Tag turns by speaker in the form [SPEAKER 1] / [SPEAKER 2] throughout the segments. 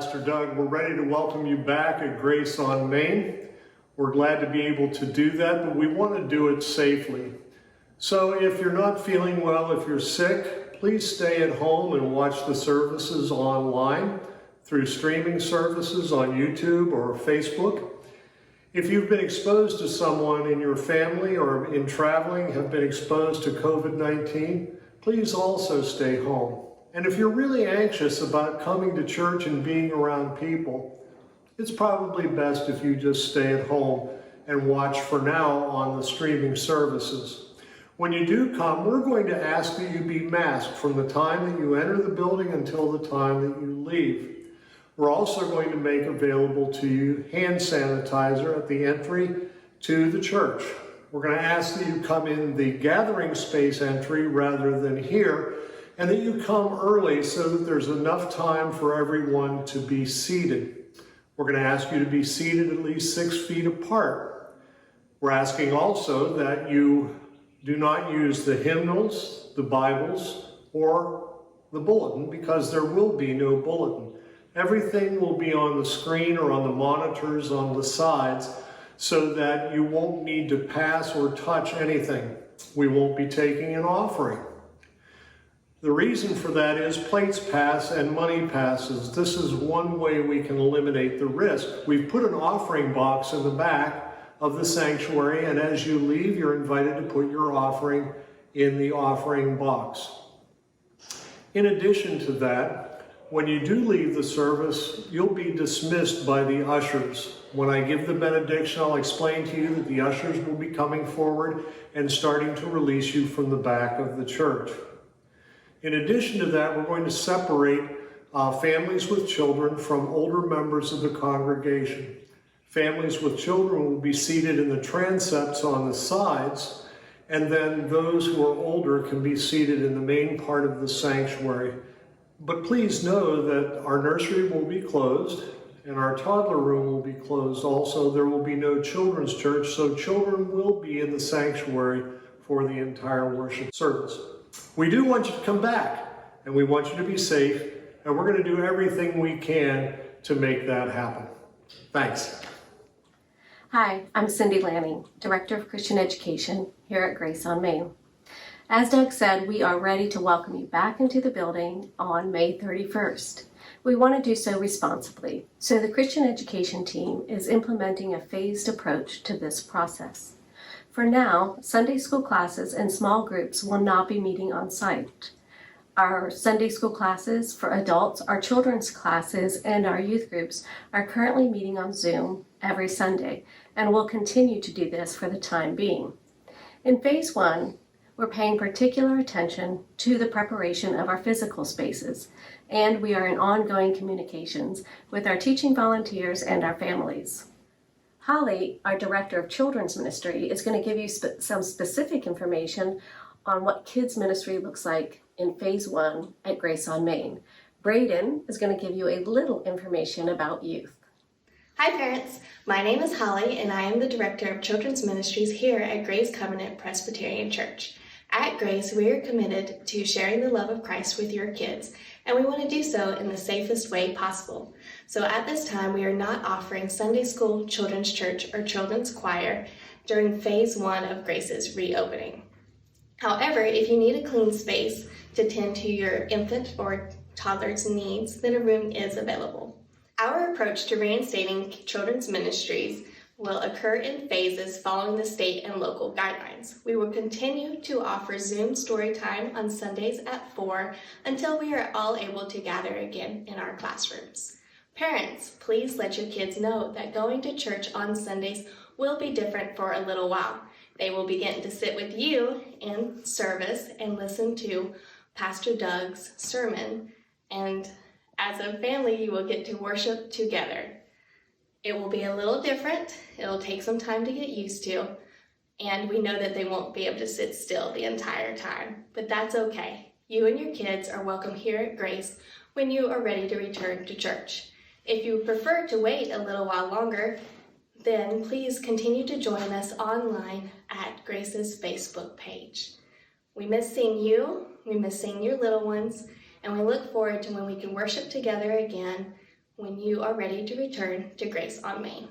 [SPEAKER 1] Pastor Doug. We're ready to welcome you back at Grace on Main. We're glad to be able to do that, but we want to do it safely. So if you're not feeling well, if you're sick, please stay at home and watch the services online through streaming services on YouTube or Facebook. If you've been exposed to someone in your family or in traveling have been exposed to COVID-19, please also stay home. And if you're really anxious about coming to church and being around people, it's probably best if you just stay at home and watch for now on the streaming services. When you do come, we're going to ask that you be masked from the time that you enter the building until the time that you leave. We're also going to make available to you hand sanitizer at the entry to the church. We're going to ask that you come in the gathering space entry rather than here, and that you come early so that there's enough time for everyone to be seated. We're going to ask you to be seated at least 6 feet apart. We're asking also that you do not use the hymnals, the Bibles, or the bulletin, because there will be no bulletin. Everything will be on the screen or on the monitors on the sides so that you won't need to pass or touch anything. We won't be taking an offering. The reason for that is plates pass and money passes. This is one way we can eliminate the risk. We've put an offering box in the back of the sanctuary, and as you leave, you're invited to put your offering in the offering box. In addition to that, when you do leave the service, you'll be dismissed by the ushers. When I give the benediction, I'll explain to you that the ushers will be coming forward and starting to release you from the back of the church. In addition to that, we're going to separate families with children from older members of the congregation. Families with children will be seated in the transepts on the sides, and then those who are older can be seated in the main part of the sanctuary. But please know that our nursery will be closed and our toddler room will be closed also. There will be no children's church, so children will be in the sanctuary for the entire worship service. We do want you to come back, and we want you to be safe, and we're going to do everything we can to make that happen. Thanks.
[SPEAKER 2] Hi, I'm Cindy Lanning, Director of Christian Education here at Grace on Main. As Doug said, we are ready to welcome you back into the building on May 31st. We want to do so responsibly, so the Christian Education team is implementing a phased approach to this process. For now, Sunday school classes and small groups will not be meeting on site. Our Sunday school classes for adults, our children's classes, and our youth groups are currently meeting on Zoom every Sunday, and will continue to do this for the time being. In phase 1, we're paying particular attention to the preparation of our physical spaces, and we are in ongoing communications with our teaching volunteers and our families. Holly, our Director of Children's Ministry, is going to give you some specific information on what kids ministry looks like in phase 1 at Grace on Main. Braden is going to give you a little information about youth.
[SPEAKER 3] Hi parents, my name is Holly and I am the Director of Children's Ministries here at Grace Covenant Presbyterian Church. At Grace, we are committed to sharing the love of Christ with your kids, and we want to do so in the safest way possible. So at this time, we are not offering Sunday school, children's church, or children's choir during phase 1 of Grace's reopening. However, if you need a clean space to tend to your infant or toddler's needs, then a room is available. Our approach to reinstating children's ministries will occur in phases following the state and local guidelines. We will continue to offer Zoom story time on Sundays at 4 until we are all able to gather again in our classrooms. Parents, please let your kids know that going to church on Sundays will be different for a little while. They will begin to sit with you in service and listen to Pastor Doug's sermon, and as a family, you will get to worship together. It will be a little different. It'll take some time to get used to, and we know that they won't be able to sit still the entire time, but that's okay. You and your kids are welcome here at Grace when you are ready to return to church. If you prefer to wait a little while longer, then please continue to join us online at Grace's Facebook page. We miss seeing you, we miss seeing your little ones, and we look forward to when we can worship together again when you are ready to return to Grace on Main.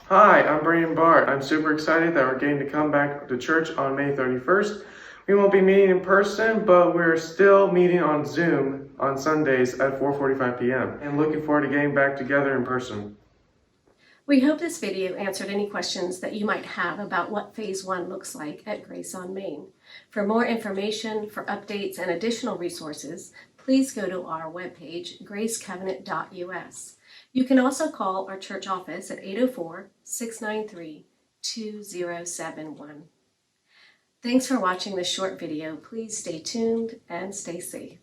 [SPEAKER 4] Hi, I'm Brandon Bart. I'm super excited that we're getting to come back to church on May 31st. We won't be meeting in person, but we're still meeting on Zoom on Sundays at 4:45 p.m. and looking forward to getting back together in person.
[SPEAKER 2] We hope this video answered any questions that you might have about what Phase 1 looks like at Grace on Main. For more information, for updates, and additional resources, please go to our webpage, gracecovenant.us. You can also call our church office at 804-693-2071. Thanks for watching this short video. Please stay tuned and stay safe.